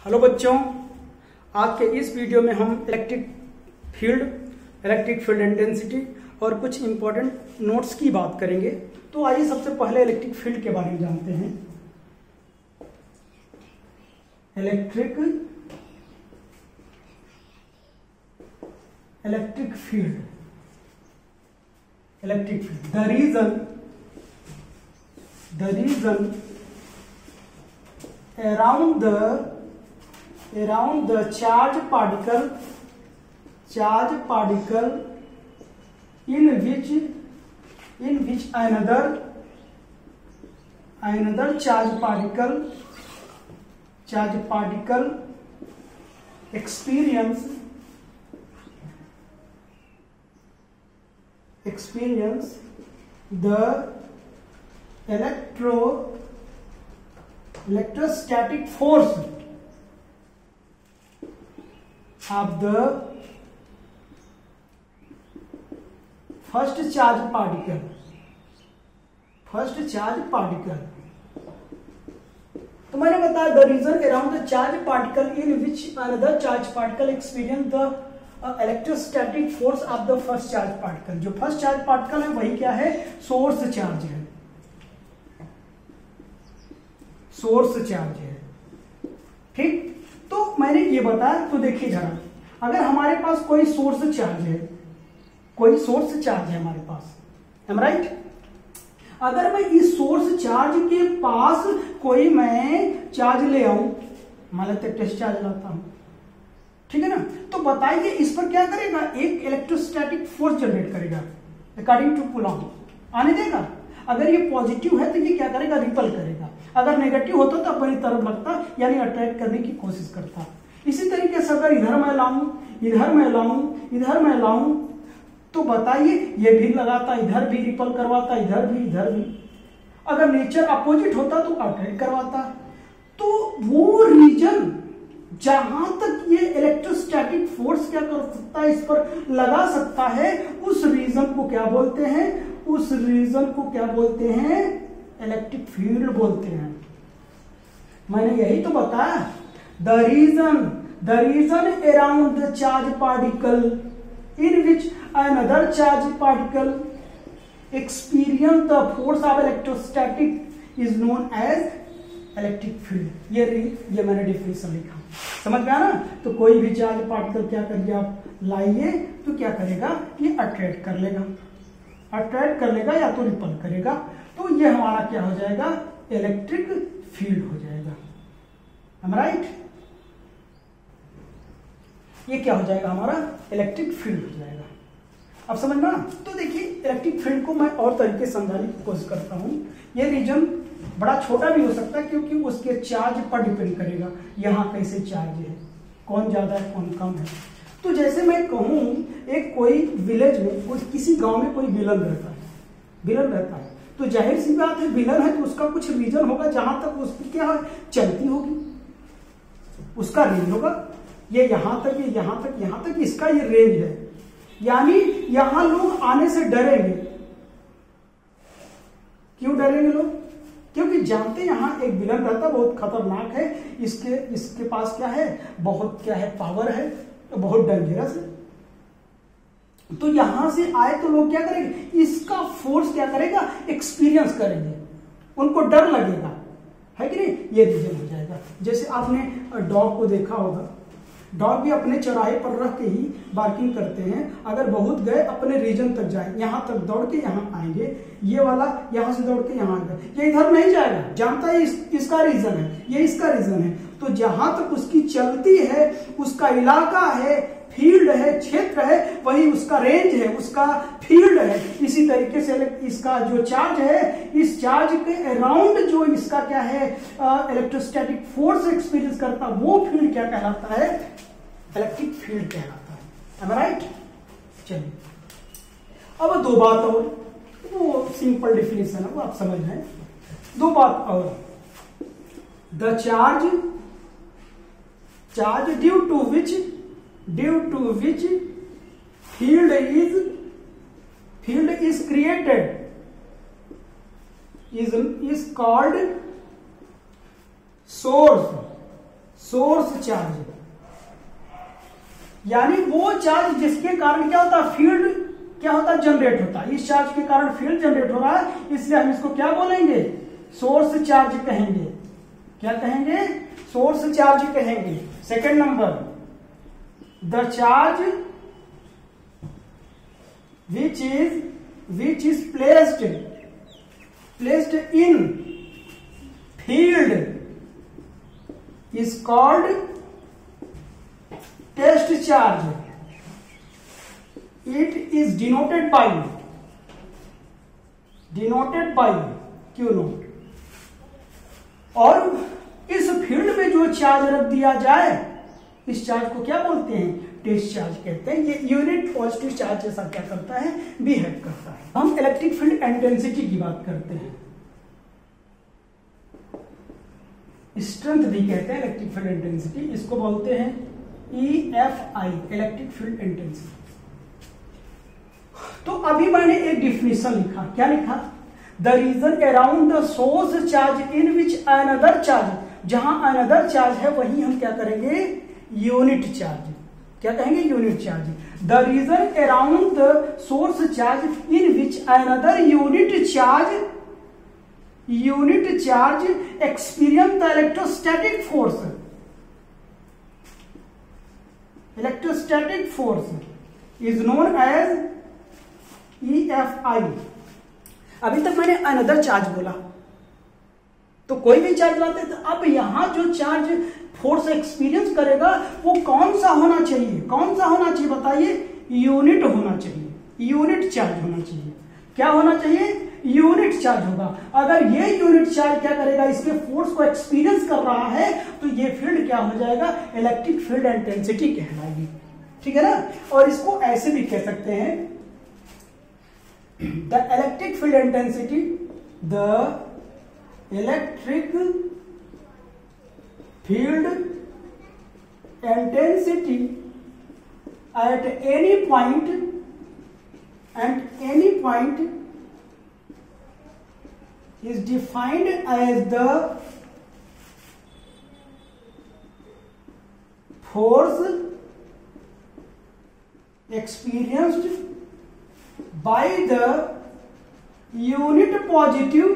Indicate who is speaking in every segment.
Speaker 1: Hello बच्चों, आज के इस वीडियो में हम इलेक्ट्रिक फील्ड इंटेंसिटी और कुछ इंपॉर्टेंट नोट्स की बात करेंगे। तो आइए सबसे पहले इलेक्ट्रिक फील्ड के बारे में जानते हैं। Electric field the region around the charge particle in which another charge particle experience the electrostatic force of the first charge particle. तो मैंने बताया the region around the charge particle in which another charge particle experience the electrostatic force of the first charge particle. जो first charge particle है वही क्या है? Source charge है। ठीक, तो मैंने ये बताया। तो देखिए जरा, अगर हमारे पास कोई सोर्स चार्ज है हमारे पास, एम राइट? अगर मैं इस सोर्स चार्ज के पास कोई मैं चार्ज ले आऊं, मान लेते टेस्ट चार्ज लाता हूं, ठीक है ना? तो बताइए इस पर क्या करेगा? एक इलेक्ट्रोस्टैटिक फोर्स जनरेट करेगा अकॉर्डिंग टू कूलॉम। आने देगा? अगर ये पॉजिटिव है तो ये क्या करेगा? रिपल करेगा। अगर नेगेटिव होता तो अपनी तरफ लगता, यानी अट्रैक्ट करने की कोशिश करता। इसी तरीके से अगर इधर मैं लाऊं तो बताइए ये भी लगाता, इधर भी रिपल करवाता, इधर भी। अगर नेचर अपोजिट होता तो अट्रैक्ट करवाता। तो वो रीजन जहां तक ये इलेक्ट्रोस्टैटिक फोर्स क्या कर सकता है, इस पर लगा सकता है, उस रीजन को क्या बोलते हैं? इलेक्ट्रिक फील्ड बोलते हैं। मैंने यही तो बताया, the region around the charge particle in which another charge particle experience the force of electrostatic is known as electric field. ये मैंने डिफिनेशन लिखा, समझ में आना? तो कोई भी चार्ज पार्टिकल क्या करिए आप लाइए तो क्या करेगा? ये अट्रैक्ट कर लेगा या तो रिपल करेगा। तो ये हमारा क्या हो जाएगा? इलेक्ट्रिक फील्ड हो जाएगा। Um right? ये क्या हो जाएगा? हमारा इलेक्ट्रिक फील्ड हो जाएगा। अब समझ में? तो देखिए, इलेक्ट्रिक फील्ड को मैं और तरीके से समझाने की कोशिश करता हूं। ये रीजन बड़ा छोटा भी हो सकता है, क्योंकि उसके चार्ज पर डिपेंड करेगा यहाँ कैसे चार्ज है, कौन ज्यादा है कौन कम है। तो जैसे मैं कहूं, एक कोई विलेज में, किसी गांव में कोई विलन रहता है, तो जाहिर सी बात है, विलन है तो उसका कुछ रीजन होगा जहां तक उसकी क्या चलती होगी, उसका रेंज होगा। ये यहां तक इसका ये रेंज है, यानी यहां लोग आने से डरेंगे। क्यों डरेंगे लोग? क्योंकि जानते यहां एक विलन रहता, बहुत खतरनाक है, इसके पास क्या है? बहुत पावर है, तो बहुत डेंजरस है। तो यहां से आए तो लोग क्या करेंगे? इसका फोर्स क्या करेगा? एक्सपीरियंस करेंगे, उनको डर लगेगा, है कि नहीं? ये रीजन हो जाएगा। जैसे आपने डॉग को देखा होगा, डॉग भी अपने चौराहे पर रख के ही बार्किंग करते हैं। अगर बहुत गए, अपने रीजन तक जाए, यहां तक दौड़ के यहां आएंगे, ये वाला यहां से दौड़ के यहां आएगा, ये इधर नहीं जाएगा, जानता है इसका रीजन है, ये इसका रीजन है। तो जहां तक उसकी चलती है, उसका इलाका है, फील्ड है, क्षेत्र है, वही उसका रेंज है, उसका फील्ड है। इसी तरीके से इसका जो चार्ज है, इस चार्ज के अराउंड जो इसका क्या है? इलेक्ट्रोस्टैटिक फोर्स एक्सपीरियंस करता, वो फील्ड क्या कहलाता है? इलेक्ट्रिक फील्ड कहलाता है। एम आई राइट? चलिए, अब दो बात और, वो सिंपल डिफिनेशन है, वो आप समझ रहे हैं। दो बात और, the charge due to which field is created is called source source charge, यानी वो चार्ज जिसके कारण क्या होता है, फील्ड क्या होता है, जनरेट होता है। इस चार्ज के कारण फील्ड जनरेट हो रहा है, इसलिए हम इसको क्या बोलेंगे, सोर्स चार्ज कहेंगे। क्या कहेंगे, सोर्स चार्ज कहेंगे। Second number, the charge which is placed in field is called test charge. It is denoted by Q note. और इस फील्ड में जो चार्ज रख दिया जाए, इस चार्ज को क्या बोलते हैं, टेस्ट चार्ज कहते हैं। ये यूनिट पॉजिटिव चार्ज जैसा क्या करता है, बिहेव करता है। हम इलेक्ट्रिक फील्ड इंटेंसिटी की बात करते हैं, स्ट्रेंथ भी कहते हैं इलेक्ट्रिक फील्ड इंटेंसिटी, इसको बोलते हैं EFI, इलेक्ट्रिक फील्ड इंटेंसिटी। तो अभी मैंने एक डिफिनेशन लिखा, क्या लिखा, the region around the source charge in which another charge, जहां अनदर चार्ज है वहीं हम क्या करेंगे, यूनिट चार्ज। क्या कहेंगे, unit charge. The region around the source charge in which another unit charge experience the electrostatic force is known as EFI। अभी तक मैंने अनदर चार्ज बोला, तो कोई भी चार्ज लाते थे। अब यहां जो चार्ज फोर्स एक्सपीरियंस करेगा वो कौन सा होना चाहिए, बताइए, यूनिट होना चाहिए, यूनिट चार्ज होना चाहिए। क्या होना चाहिए, यूनिट चार्ज होगा। अगर ये यूनिट चार्ज क्या करेगा, इसके फोर्स को एक्सपीरियंस कर रहा है, तो ये फील्ड क्या हो जाएगा, इलेक्ट्रिक फील्ड इंटेंसिटी कहलाएगी। ठीक है ना। और इसको ऐसे भी कह सकते हैं, the electric field intensity, the electric field intensity at any point is defined as the force experienced by the unit positive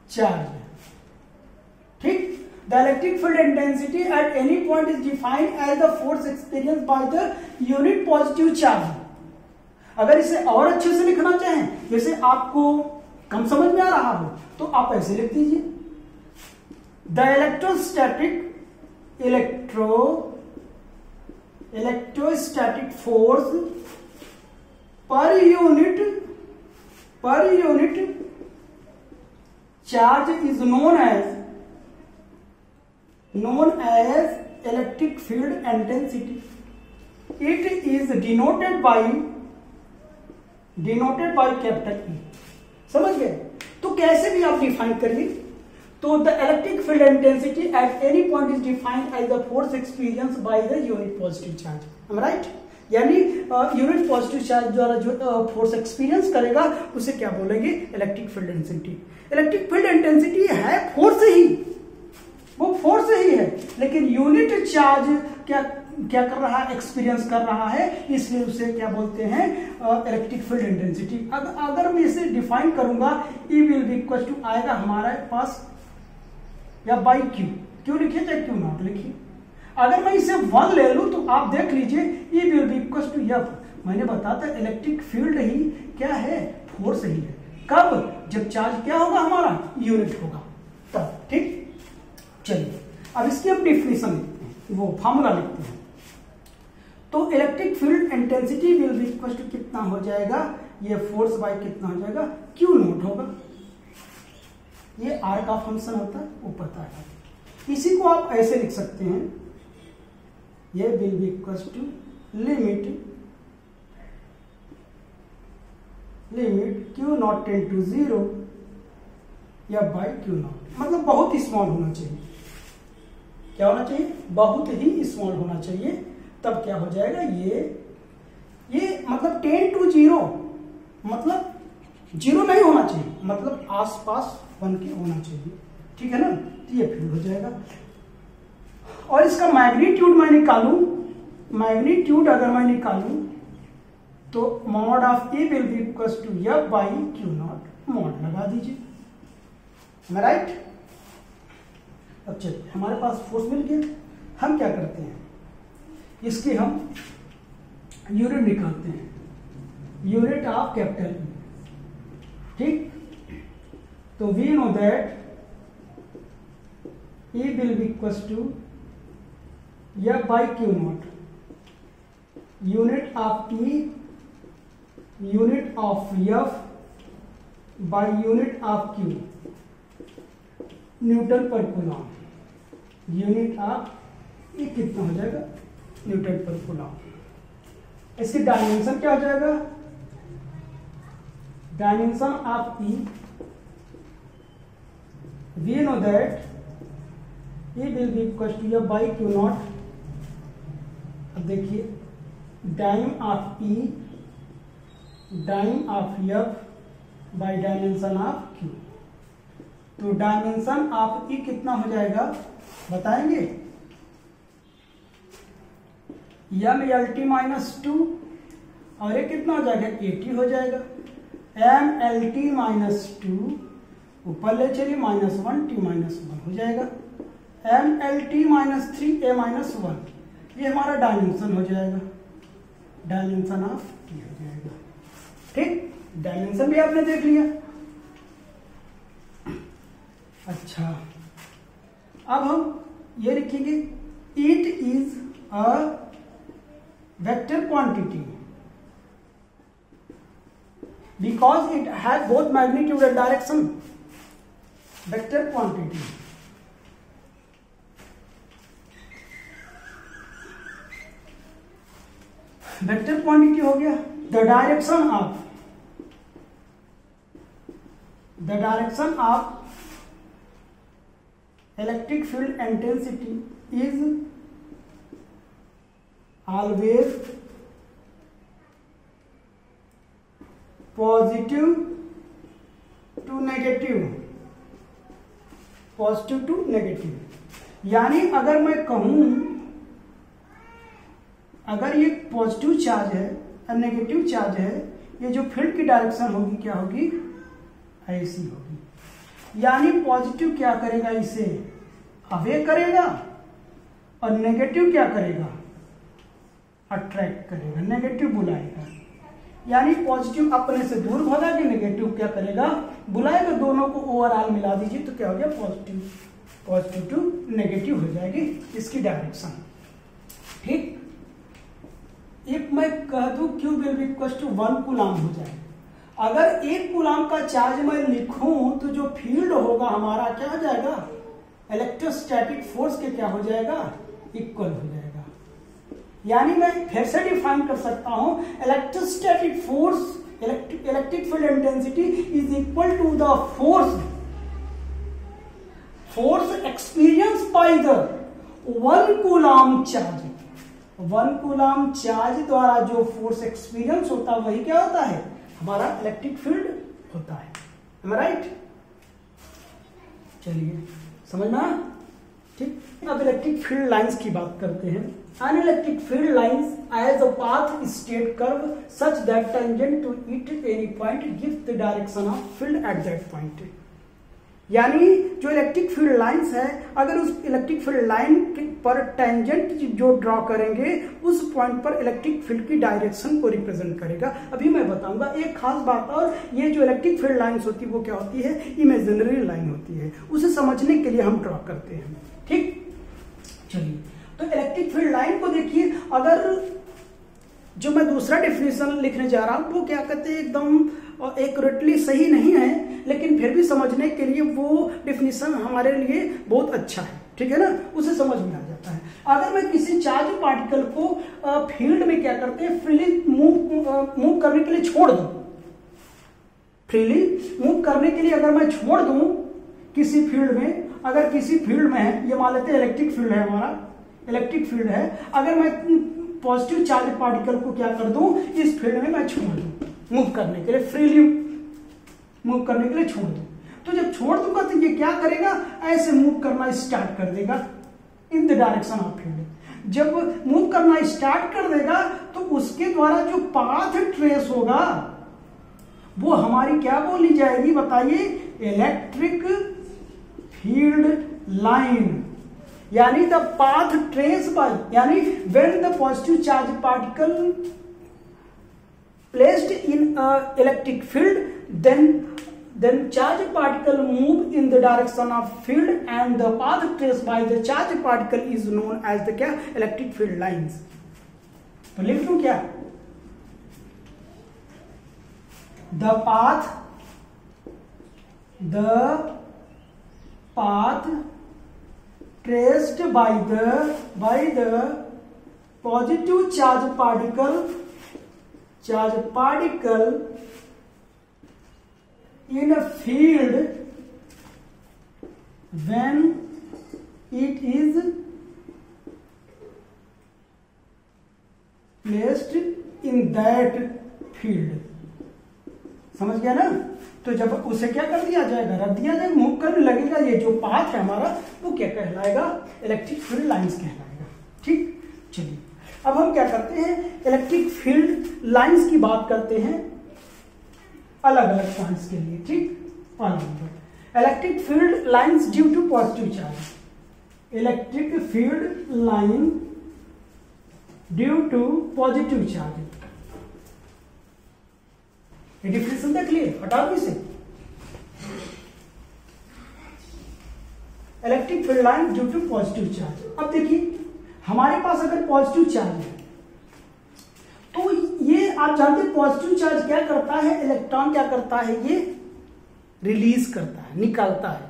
Speaker 1: charge। ठीक, the electric field intensity at any point is defined as the force experienced by the unit positive charge। अगर इसे और अच्छे से लिखना चाहें, जैसे आपको कम समझ में आ रहा हो, तो आप ऐसे लिख दीजिए, the electrostatic force per unit charge is known as electric field intensity। It is denoted by capital E। समझ गए। तो कैसे भी आप डिफाइन करिए, तो the electric field intensity at any point is defined as the force experience by the unit positive charge. Am right. यानी unit positive charge द्वारा जो फोर्स एक्सपीरियंस करेगा उसे क्या बोलेंगे, electric field intensity. Electric field intensity है force ही, वो फोर्स ही है, लेकिन यूनिट चार्ज क्या कर रहा है, एक्सपीरियंस कर रहा है, इसलिए उसे क्या बोलते हैं, इलेक्ट्रिक फील्ड इंटेंसिटी। अगर मैं इसे डिफाइन करूंगा, E will be equal to आएगा हमारे पास या बाई क्यू लिखिए चाहे क्यू नॉट लिखिए। अगर मैं इसे 1 ले लूं तो आप देख लीजिए E will be equal to F। मैंने बताया इलेक्ट्रिक फील्ड ही क्या है, फोर्स ही है। कब, जब चार्ज क्या होगा हमारा, यूनिट होगा तब। ठीक, चलिए अब इसकी हम डिफिनेशन लिखते हैं, वो फॉर्मूला लिखते हैं। तो electric field intensity will be equal to कितना हो जाएगा, ये फोर्स बाय कितना हो जाएगा, क्यू नोट होगा। ये आर का फंक्शन होता है, वो पता है। इसी को आप ऐसे लिख सकते हैं, ये will be equal to limit q naught tend to 0 या बाय क्यू नॉट। मतलब बहुत स्मॉल होना चाहिए। क्या होना चाहिए, बहुत ही स्मॉल होना चाहिए, तब क्या हो जाएगा, ये मतलब 10 to 0 मतलब 0 नहीं होना चाहिए, मतलब आसपास 1 के होना चाहिए, ठीक है ना। तो ये फील्ड हो जाएगा। और इसका मैग्नीट्यूड मैं निकालूं, मैग्नीट्यूड अगर मैं निकालूं तो mod of a will be equal to F by q naught, mod लगा दीजिए, राइट। अब चलिए हमारे पास फोर्स मिल गया, हम क्या करते हैं, इसके हम यूनिट निकालते हैं, यूनिट ऑफ कैपिटल ई, ठीक। तो we know that E will be equals to F by Q naught, unit of E, unit of F by unit of Q, Newton पर कूलम, यूनिट ऑफ E कितना हो जाएगा, Newton पर coulomb. इसकी dimension क्या हो जाएगा, dimension of E, we know that E will be equal to F by Q naught। अब देखिए dim of E, dim of F by dimension of Q। तो डायमेंशन ऑफ E कितना हो जाएगा बताएंगे, MLT माइनस 2, और ये कितना हो जाएगा 80 हो जाएगा, MLT माइनस 2 ऊपर ले चलिए -1 T माइनस 1 हो जाएगा, MLT माइनस 3 A माइनस 1, ये हमारा डायमेंशन हो जाएगा, डायमेंशन ऑफ T हो जाएगा, ठीक। डायमेंशन भी आपने देख लिया। अच्छा, अब हम ये लिखेंगे, it is a vector quantity because it has both magnitude and direction, vector quantity. Vector quantity हो गया। The direction of electric field intensity is always positive to negative. यानी अगर मैं कहूं, अगर ये पॉजिटिव चार्ज है और नेगेटिव चार्ज है, ये जो फील्ड की डायरेक्शन होगी क्या होगी, ऐसी होगी। यानी पॉजिटिव क्या करेगा, इसे अवे करेगा, और नेगेटिव क्या करेगा, अट्रैक्ट करेगा, नेगेटिव बुलाएगा। यानी पॉजिटिव अपने से दूर भागा के नेगेटिव क्या करेगा, बुलाएगा। दोनों को ओवरऑल मिला दीजिए तो क्या हो गया, पॉजिटिव टू नेगेटिव हो जाएगी इसकी डायरेक्शन, ठीक। एक मैं कह दूं Q will be equal to 1 coulomb हो जाए, अगर 1 कूलाम का चार्ज मैं लिखूं तो जो फील्ड होगा हमारा क्या हो जाएगा, इलेक्ट्रोस्टैटिक फोर्स के क्या हो जाएगा, इक्वल हो जाएगा। यानी मैं फिर से डिफाइन कर सकता हूं, electrostatic force, electric field intensity is equal to the force experience by the 1 coulomb charge. 1 coulomb charge द्वारा जो फोर्स एक्सपीरियंस होता है वही क्या होता है, हमारा इलेक्ट्रिक फील्ड होता है, राइट। चलिए समझना, ठीक। अब इलेक्ट्रिक फील्ड लाइंस की बात करते हैं। An electric field lines as a path state curve such that tangent to it any point gives the direction of field at that point। यानी जो इलेक्ट्रिक फील्ड लाइंस है, अगर उस इलेक्ट्रिक फील्ड लाइन पर टेंजेंट जो draw करेंगे उस point पर इलेक्ट्रिक फील्ड की डायरेक्शन को रिप्रेजेंट करेगा। अभी मैं बताऊंगा एक खास बात, और ये जो इलेक्ट्रिक फील्ड लाइंस होती है वो क्या होती है, इमेजिनरी लाइन होती है। उसे समझने के लिए हम ड्रॉ करते हैं, ठीक। चलिए तो इलेक्ट्रिक फील्ड लाइन को देखिए, अगर जो मैं दूसरा डेफिनेशन लिखने जा रहा हूं वो क्या कहते हैं, एकदम एक्यूरेटली सही नहीं है, लेकिन फिर भी समझने के लिए वो डेफिनेशन हमारे लिए बहुत अच्छा है, ठीक है ना, उसे समझ में आ जाता है। अगर मैं किसी चार्ज पार्टिकल को फील्ड में क्या करते हैं, फ्रीली मूव करने के लिए छोड़ दूं, फ्रीली मूव करने के लिए अगर मैं छोड़ दूं किसी फील्ड में, अगर किसी फील्ड में है, ये मान लेते हैं इलेक्ट्रिक फील्ड है, हमारा इलेक्ट्रिक फील्ड है, अगर मैं पॉजिटिव चार्ज पार्टिकल को क्या कर दूं, इस फील्ड में मैं छोड़ दूं, मूव करने के लिए, फ्रीली मूव करने के लिए छोड़ दूं। तो जब छोड़ दूंगा तो ये क्या करेगा, ऐसे मूव करना स्टार्ट कर देगा in the direction of field. जब मूव करना स्टार्ट कर देगा तो उसके द्वारा जो पाथ ट्रेस होगा वो हमारी क्या बोली जाएगी बताइए, इलेक्ट्रिक फील्ड लाइन। यानी द पाथ ट्रेस बाय, यानी when the positive charge particle placed in electric field then charge particle move in the direction of field and the path traced by the charge particle is known as the क्या, electric field lines। तो लिख लूं क्या, the path traced by the positive charge particle in a field when it is placed in that field। समझ गया ना। तो जब उसे क्या कर दिया जाएगा, रख दिया जाएगा, मूव करने लगेगा, ये जो पाथ है हमारा वो क्या कहलाएगा, इलेक्ट्रिक फील्ड लाइंस कहलाएगा। ठीक, चलिए अब हम क्या करते हैं, इलेक्ट्रिक फील्ड लाइंस की बात करते हैं अलग अलग पॉइंट्स के लिए। ठीक, point number, electric field lines due to positive charge. Electric field line due to positive charge, ये डिफरेंस देख लिए, हटा दो इसे। Electric field line due to positive charge. अब देखिए हमारे पास अगर पॉजिटिव चार्ज है तो ये आप जानते हैं पॉजिटिव चार्ज क्या करता है, इलेक्ट्रॉन क्या करता है, ये रिलीज करता है, निकालता है।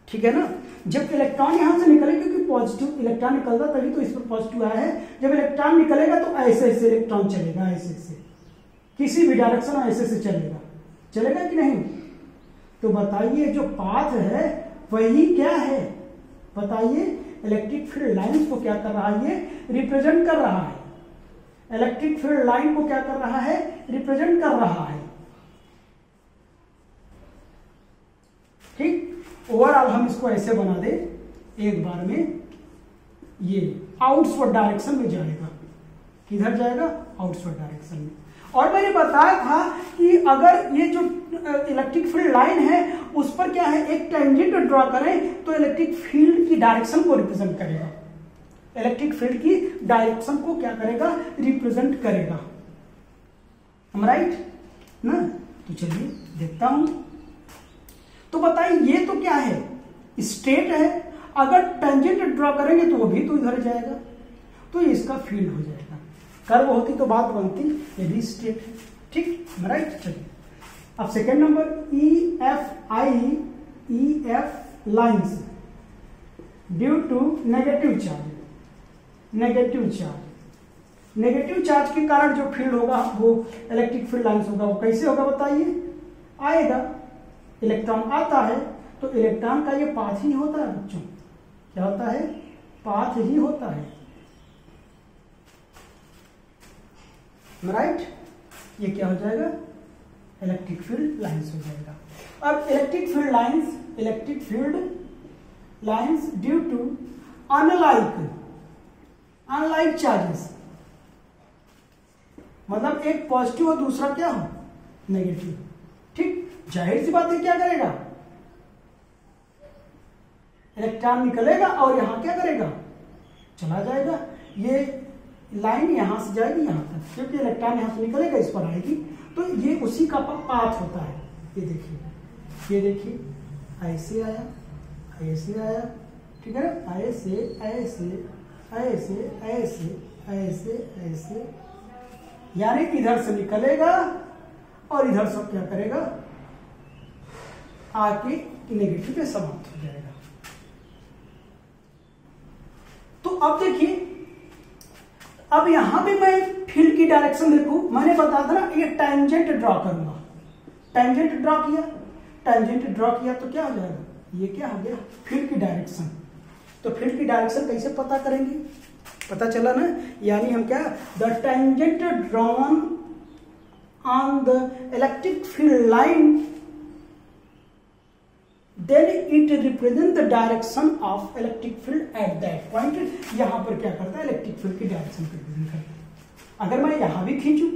Speaker 1: ठीक है ना। जब इलेक्ट्रॉन यहां से निकले, क्योंकि पॉजिटिव इलेक्ट्रॉन निकलता तभी तो इस पर पॉजिटिव आया है, जब इलेक्ट्रॉन निकलेगा तो ऐसे ऐसे इलेक्ट्रॉन चलेगा, ऐसे ऐसे किसी भी डायरेक्शन में ऐसे ऐसे चलेगा कि नहीं। तो बताइए जो पाथ है वही क्या है, बताइए इलेक्ट्रिक फील्ड लाइंस को क्या कर रहा है, ये रिप्रेजेंट कर रहा है। इलेक्ट्रिक फील्ड लाइन को क्या कर रहा है, रिप्रेजेंट कर रहा है। ठीक, ओवरऑल हम इसको ऐसे बना दे एक बार में, ये आउटवर्ड डायरेक्शन में जाएगा। किधर जाएगा, आउटवर्ड डायरेक्शन में। और मैंने बताया था कि अगर ये जो इलेक्ट्रिक फील्ड लाइन है उस पर क्या है, एक टेंजेंट ड्रॉ करें तो इलेक्ट्रिक फील्ड की डायरेक्शन को रिप्रेजेंट करेगा। इलेक्ट्रिक फील्ड की डायरेक्शन को क्या करेगा, रिप्रेजेंट करेगा। हम राइट ना। तो चलिए देखता हूं। तो बताइए ये तो क्या है, स्ट्रेट है, अगर टेंजेंट ड्रॉ करेंगे तो वो भी तो इधर जाएगा, तो इसका फील्ड हो जाएगा। कर्व होती तो बात बनती, ये भी स्ट्रेट है। ठीक, राइट। चलिए अब second number, E F lines due to negative charge. Negative charge के कारण जो फील्ड होगा वो इलेक्ट्रिक फील्ड लाइंस होगा। वो कैसे होगा बताइए, आएगा, इलेक्ट्रॉन आता है तो इलेक्ट्रॉन का ये पाथ ही होता है बच्चों, क्या होता है, पाथ ही होता है। राइट, ये क्या हो जाएगा, इलेक्ट्रिक फील्ड लाइंस हो जाएगा। अब electric field lines due to unlike charges, मतलब एक पॉजिटिव और दूसरा क्या हो, नेगेटिव। ठीक, जाहिर सी बात है क्या करेगा, इलेक्ट्रॉन निकलेगा और यहां क्या करेगा, चला जाएगा। ये लाइन यहां से जाएगी यहां तक, क्योंकि इलेक्ट्रॉन यहां से निकलेगा इस पर आएगी, तो ये उसी का पाथ होता है। ये देखिए ऐसे आया, ऐसे आया, ठीक है ना, ऐसे ऐसे ऐसे ऐसे ऐसे ऐसे, यानी इधर से निकलेगा और इधर से क्या करेगा, आके नेगेटिव पे समाप्त हो जाएगा। तो अब देखिए, अब यहां पे मैं फील्ड की डायरेक्शन देखूं, मैंने बताया था ना ये टेंजेंट ड्रॉ करूंगा। टेंजेंट ड्रॉ किया तो क्या हो जाएगा, ये क्या हो गया, फील्ड की डायरेक्शन। तो फील्ड की डायरेक्शन कैसे पता करेंगे, पता चला ना, यानी हम क्या, the tangent drawn on the electric field line, then it represent the direction of electric field at that point. यहां पर क्या करता है, इलेक्ट्रिक फील्ड की डायरेक्शन को रिप्रेजेंट करता है। अगर मैं यहां भी खींचूं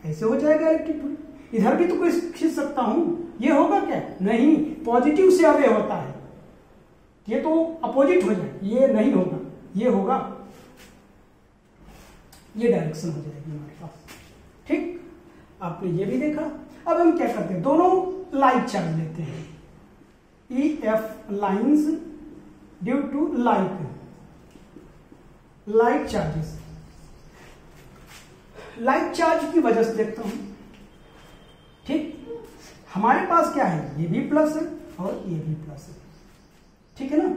Speaker 1: ऐसे हो जाएगा इलेक्ट्रिक फील्ड, इधर भी तो कोई खींच सकता हूं, ये होगा क्या, नहीं, पॉजिटिव से अवे होता है, ये तो अपोजिट हो जाए, ये नहीं होगा, ये होगा, ये डायरेक्शन हो जाएगी हमारे पास। ठीक, आपने ये भी देखा। अब हम क्या करते हैं, दोनों लाइक चार्ज लेते हैं, E F lines due to like charges. Like charge की वजह से देखता हूं, ठीक, हमारे पास क्या है, ये भी प्लस है और ये भी प्लस है, ठीक है ना।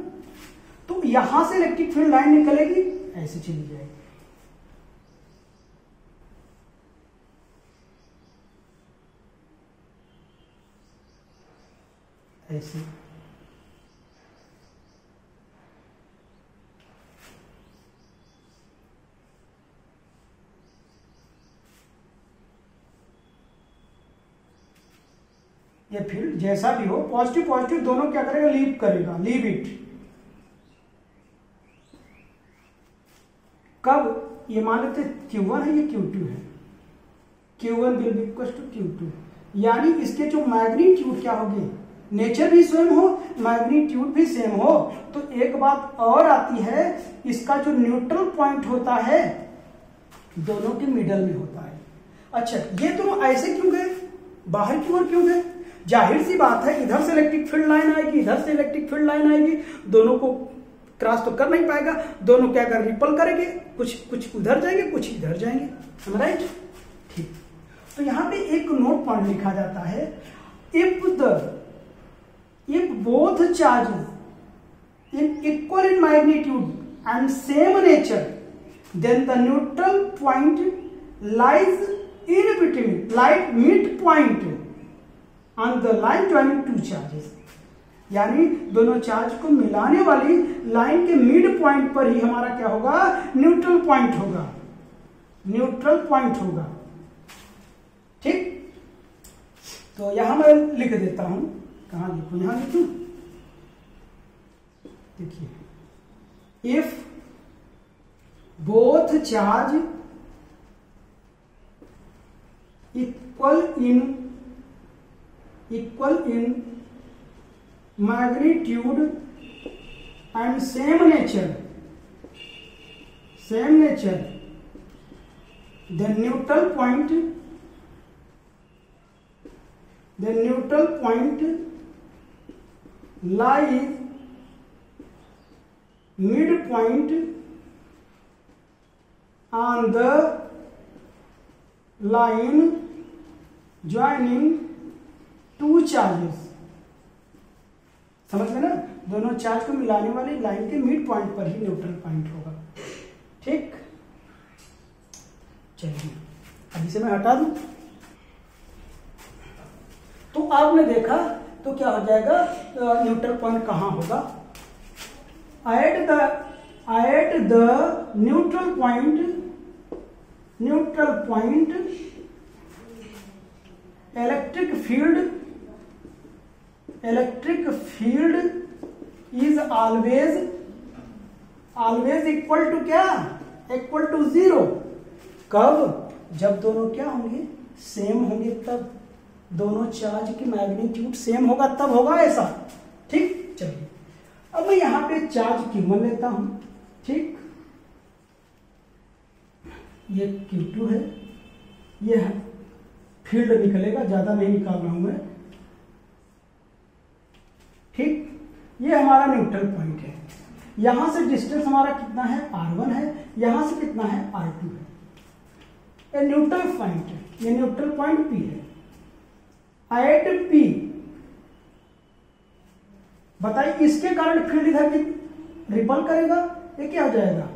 Speaker 1: तो यहां से इलेक्ट्रिक फील्ड लाइन निकलेगी, ऐसे चली जाएगी, ऐसे, ये फील्ड जैसा भी हो, पॉजिटिव पॉजिटिव दोनों क्या करेगा, लीव करेगा, लीव इट। कब, ये मान लेते Q1 है, ये Q2 है, Q1 will be equal to Q2, यानी इसके जो मैग्नीट्यूड क्या होगी, नेचर भी सेम हो, मैग्नीट्यूड भी सेम हो। तो एक बात और आती है, इसका जो न्यूट्रल पॉइंट होता है दोनों के मिडल में होता है। अच्छा, ये दोनों ऐसे क्यों गए, बाहर की ओर क्यों गए, जाहिर सी बात है इधर से इलेक्ट्रिक फील्ड लाइन आएगी, इधर से इलेक्ट्रिक फील्ड लाइन आएगी, दोनों को क्रॉस तो कर नहीं पाएगा, दोनों क्या कर, रिपल करेंगे, कुछ उधर जाएंगे, कुछ इधर जाएंगे, राइट। ठीक, तो यहां पे एक नोट पॉइंट लिखा जाता है, if both charges equal in magnitude and same nature, then the neutral point lies in between, like midpoint on the line joining two charges। यानी दोनों चार्ज को मिलाने वाली लाइन के मिड पॉइंट पर ही हमारा क्या होगा, न्यूट्रल पॉइंट होगा, न्यूट्रल पॉइंट होगा। ठीक, तो यहां मैं लिख देता हूं, कहां लिखूं, यहां लिखूं, देखिए, if both charge equal in magnitude and same nature, the neutral point lies midpoint on the line joining two charges। समझ में ना, दोनों चार्ज को मिलाने वाली लाइन के मिड पॉइंट पर ही न्यूट्रल पॉइंट होगा। ठीक, चलिए अब इसे मैं हटा दूं, तो आपने देखा तो क्या हो जाएगा, न्यूट्रल पॉइंट कहां होगा, at the neutral point electric field is always equal to क्या, इक्वल टू 0। कब, जब दोनों क्या होंगे, सेम होंगे, तब दोनों चार्ज की मैग्नीट्यूड सेम होगा, तब होगा ऐसा। ठीक, चलिए अब मैं यहां पे चार्ज Q1 लेता हूं। ठीक, ये Q2 है, ये फील्ड निकलेगा, ज्यादा नहीं निकाल रहा हूं मैं। ठीक, ये हमारा न्यूट्रल पॉइंट है, यहां से डिस्टेंस हमारा कितना है, R1 है, यहां से कितना है, R2 है, ये न्यूट्रल पॉइंट है, ये न्यूट्रल पॉइंट P है। एट P, बताइए इसके कारण फील्ड इधर रिपल करेगा, ये क्या हो जाएगा,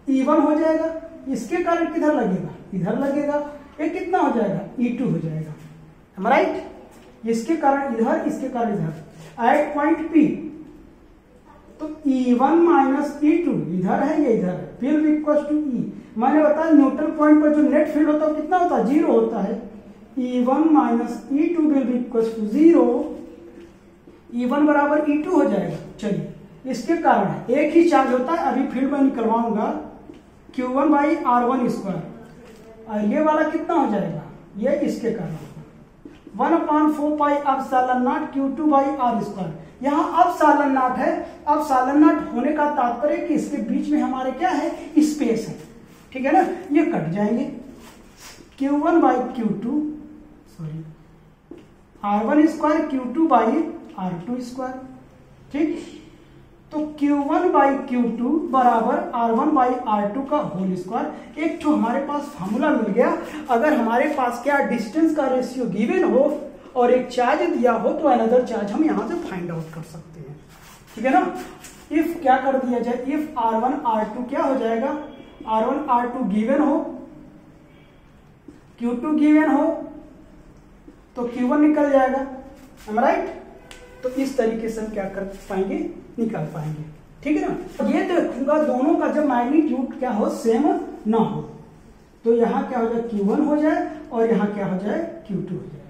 Speaker 1: E1 हो जाएगा, इसके कारण किधर लगेगा, इधर लगेगा, ये कितना हो जाएगा, E2 हो जाएगा, राइट। इसके कारण इधर, इसके कारण इधर, एट पॉइंट P, तो E1 माइनस E2 इधर है, ये इधर है, फील्ड इक्वल टू E। मैंने बताया न्यूट्रल पॉइंट पर जो नेट फील्ड होता है कितना होता है, 0 होता है, E1 minus E2 will be equal to 0, E1 बराबर E2 हो जाएगा। चलिए इसके कारण एक ही चार्ज होता है, अभी फील्ड में निकलवाऊंगा Q1 बाई R1 स्क्वायर, और ये वाला कितना हो जाएगा, ये इसके कारण 1/4 pi epsilon not Q2 by R square. यहाँ एप्सिलॉन नॉट है, एप्सिलॉन नॉट होने का तात्पर्य कि इसके बीच में हमारे क्या है, स्पेस है, ठीक है ना, ये कट जाएंगे। Q1 by Q2 sorry R1 square Q2 by R2 square, ठीक। तो Q1 बाई Q2 बराबर R1 बाई R2 का होल स्क्वायर। एक तो हमारे पास फॉर्मूला मिल गया। अगर हमारे पास क्या डिस्टेंस का रेशियो गिवन हो और एक चार्ज दिया हो तो अनदर चार्ज हम यहां से फाइंड आउट कर सकते हैं, ठीक है ना। इफ क्या कर दिया जाए, इफ R1 R2 क्या हो जाएगा, R1 R2 गिवन हो, Q2 गिवन हो तो Q1 निकल जाएगा, राइट। तो इस तरीके से हम क्या कर पाएंगे, निकाल पाएंगे, ठीक है ना। ये देखूंगा दोनों का जब मैग्नीट्यूड क्या हो, सेम ना हो, तो यहाँ क्या हो जाए, Q1 हो जाए और यहाँ क्या हो जाए, Q2 हो जाए,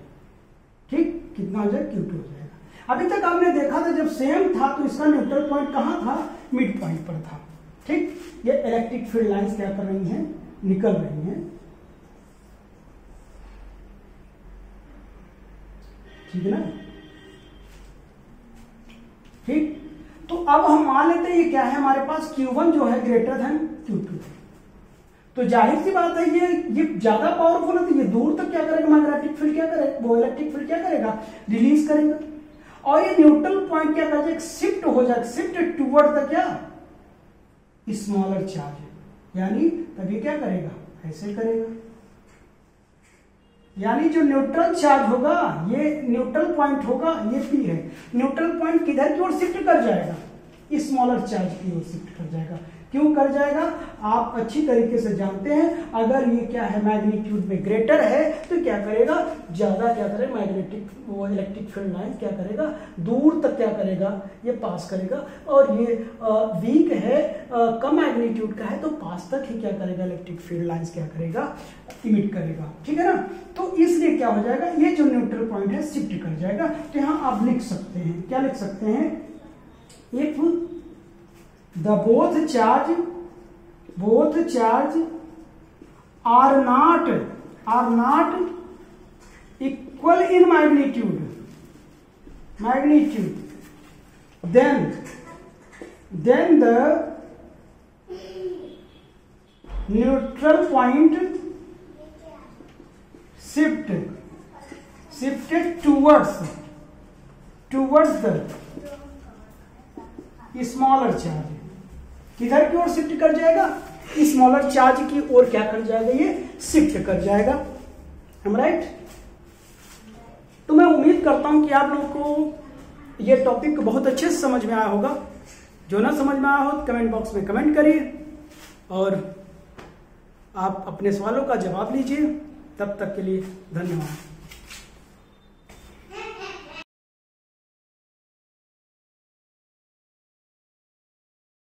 Speaker 1: ठीक। कितना हो जाए, Q2 हो जाएगा। अभी तक आपने देखा था जब सेम था तो इसका न्यूट्रल पॉइंट कहाँ था, मिड पॉइंट पर था, ठीक। ये इलेक्ट्रिक फील्ड लाइंस क्या कर रही हैं, निकल रही हैं, ठीक है ना, ठीक। तो अब हम मान लेते हैं ये क्या है, हमारे पास Q1 जो है ग्रेटर देन Q2, तो जाहिर सी बात है ये ज्यादा पावरफुल है, तो ये दूर तक क्या करेगा, मैग्नेटिक फील्ड क्या करेगा, वो इलेक्ट्रिक फील्ड क्या करेगा, रिलीज करेगा। और ये न्यूट्रल पॉइंट क्या कर जाएगा, शिफ्ट हो जाएगा, शिफ्ट टुवर्ड द क्या, स्मॉलर चार्ज, यानी तभी क्या करेगा, ऐसे करेगा। यानी जो न्यूट्रल चार्ज होगा, ये न्यूट्रल पॉइंट होगा, ये P है, न्यूट्रल पॉइंट किधर की ओर शिफ्ट कर जाएगा, स्मॉलर चार्ज की ओर शिफ्ट कर जाएगा। क्यों कर जाएगा, आप अच्छी तरीके से जानते हैं, अगर ये क्या है, मैग्नीट्यूड में ग्रेटर है तो क्या करेगा, ज्यादा क्या करेगा, मैग्नेटिक वो इलेक्ट्रिक फील्ड लाइन क्या करेगा, दूर तक क्या करेगा, ये पास करेगा। और ये वीक है, कम मैग्नीट्यूड का है, तो पास तक ही क्या करेगा, इलेक्ट्रिक फील्ड लाइंस क्या करेगा, इमिट करेगा, ठीक है ना। तो इसलिए क्या हो जाएगा, ये जो न्यूट्रल पॉइंट है शिफ्ट कर जाएगा। तो यहाँ आप लिख सकते हैं, क्या लिख सकते हैं, if the both charge are not equal in magnitude, then the neutral point shifted towards the smaller charge, किधर की ओर शिफ्ट कर जाएगा, स्मॉलर चार्ज की ओर क्या कर जाएगा, ये शिफ्ट कर जाएगा, राइट। तो मैं उम्मीद करता हूं कि आप लोगों को ये टॉपिक बहुत अच्छे से समझ में आया होगा। जो ना समझ में आया हो कमेंट बॉक्स में कमेंट करिए और आप अपने सवालों का जवाब लीजिए। तब तक के लिए धन्यवाद।